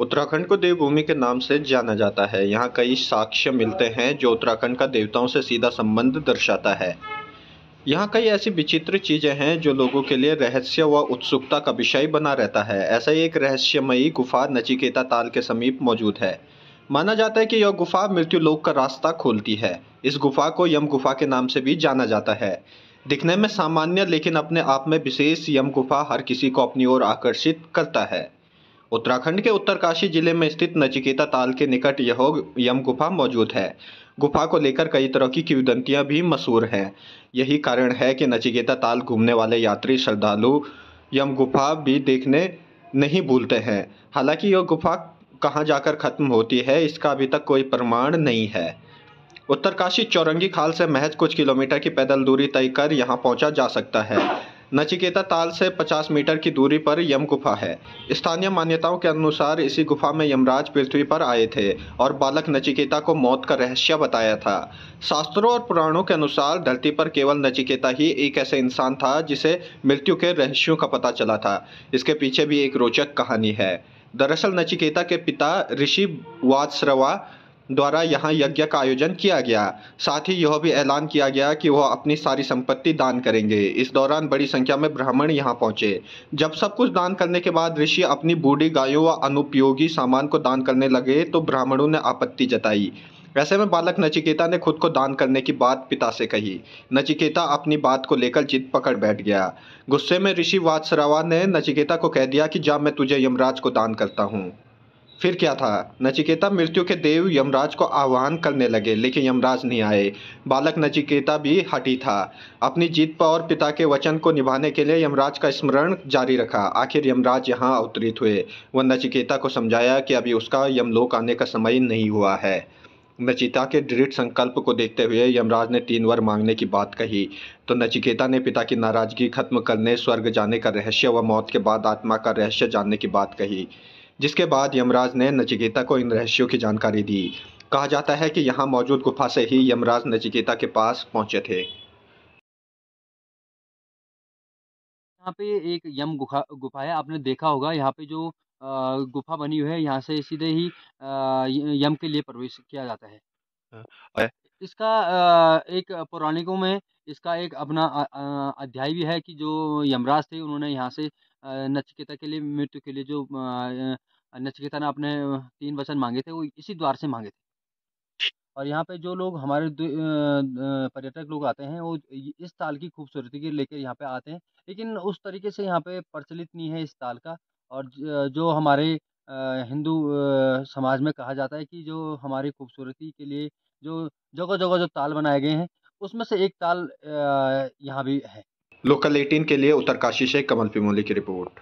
उत्तराखंड को देवभूमि के नाम से जाना जाता है। यहाँ कई साक्ष्य मिलते हैं जो उत्तराखंड का देवताओं से सीधा संबंध दर्शाता है। यहाँ कई ऐसी विचित्र चीजें हैं जो लोगों के लिए रहस्य व उत्सुकता का विषय बना रहता है। ऐसा ही एक रहस्यमयी गुफा नचिकेता ताल के समीप मौजूद है। माना जाता है कि यह गुफा मृत्यु लोक का रास्ता खोलती है। इस गुफा को यम गुफा के नाम से भी जाना जाता है। दिखने में सामान्य लेकिन अपने आप में विशेष यम गुफा हर किसी को अपनी ओर आकर्षित करता है। उत्तराखंड के उत्तरकाशी जिले में स्थित नचिकेता ताल के निकट यह यम गुफा मौजूद है। गुफा को लेकर कई तरह की किंवदंतियां भी मशहूर हैं। यही कारण है कि नचिकेता ताल घूमने वाले यात्री श्रद्धालु यम गुफा भी देखने नहीं भूलते हैं। हालांकि यह गुफा कहाँ जाकर खत्म होती है इसका अभी तक कोई प्रमाण नहीं है। उत्तरकाशी चौरंगी खाल से महज कुछ किलोमीटर की पैदल दूरी तय कर यहाँ पहुंचा जा सकता है। नचिकेता ताल से 50 मीटर की दूरी पर यम गुफा है। स्थानीय मान्यताओं के अनुसार इसी गुफा में यमराज पृथ्वी पर आए थे और बालक नचिकेता को मौत का रहस्य बताया था। शास्त्रों और पुराणों के अनुसार धरती पर केवल नचिकेता ही एक ऐसा इंसान था जिसे मृत्यु के रहस्यों का पता चला था। इसके पीछे भी एक रोचक कहानी है। दरअसल नचिकेता के पिता ऋषि वात्स्रवा द्वारा यहाँ यज्ञ का आयोजन किया गया। साथ ही यह भी ऐलान किया गया कि वह अपनी सारी संपत्ति दान करेंगे। इस दौरान बड़ी संख्या में ब्राह्मण यहाँ पहुंचे। जब सब कुछ दान करने के बाद ऋषि अपनी बूढ़ी गायों व अनुपयोगी सामान को दान करने लगे तो ब्राह्मणों ने आपत्ति जताई। ऐसे में बालक नचिकेता ने खुद को दान करने की बात पिता से कही। नचिकेता अपनी बात को लेकर जिद पकड़ बैठ गया। गुस्से में ऋषि वात्स्रवा ने नचिकेता को कह दिया कि जा, मैं तुझे यमराज को दान करता हूँ। फिर क्या था, नचिकेता मृत्यु के देव यमराज को आह्वान करने लगे लेकिन यमराज नहीं आए। बालक नचिकेता भी हठी था। अपनी जीत पर और पिता के वचन को निभाने के लिए यमराज का स्मरण जारी रखा। आखिर यमराज यहाँ अवतरित हुए। वह नचिकेता को समझाया कि अभी उसका यमलोक आने का समय नहीं हुआ है। नचिकेता के दृढ़ संकल्प को देखते हुए यमराज ने 3 वर मांगने की बात कही तो नचिकेता ने पिता की नाराजगी खत्म करने, स्वर्ग जाने का रहस्य व मौत के बाद आत्मा का रहस्य जानने की बात कही, जिसके बाद यमराज ने नचिकेता को इन रहस्यों की जानकारी दी। कहा जाता है कि यहाँ मौजूद गुफा से ही यमराज नचिकेता के पास पहुंचे थे। यहाँ पे एक यम गुफा गुफा है, आपने देखा होगा यहाँ पे जो गुफा बनी हुई है, यहाँ से सीधे ही यम के लिए प्रवेश किया जाता है। अ, इसका एक पौराणिकों में इसका एक अपना अध्याय भी है कि जो यमराज थे उन्होंने यहाँ से नचिकेता के लिए मृत्यु के लिए जो नचिकेता ने अपने 3 वचन माँगे थे, वो इसी द्वार से माँगे थे। और यहाँ पे जो लोग हमारे पर्यटक लोग आते हैं, वो इस ताल की खूबसूरती के लेकर यहाँ पे आते हैं। लेकिन उस तरीके से यहाँ पे प्रचलित नहीं है इस ताल का। और जो हमारे हिंदू समाज में कहा जाता है कि जो हमारी खूबसूरती के लिए जो जगह-जगह जो ताल बनाए गए हैं, उसमें से एक ताल यहाँ भी है। लोकल 18 के लिए उत्तरकाशी से कमल पिमोली की रिपोर्ट।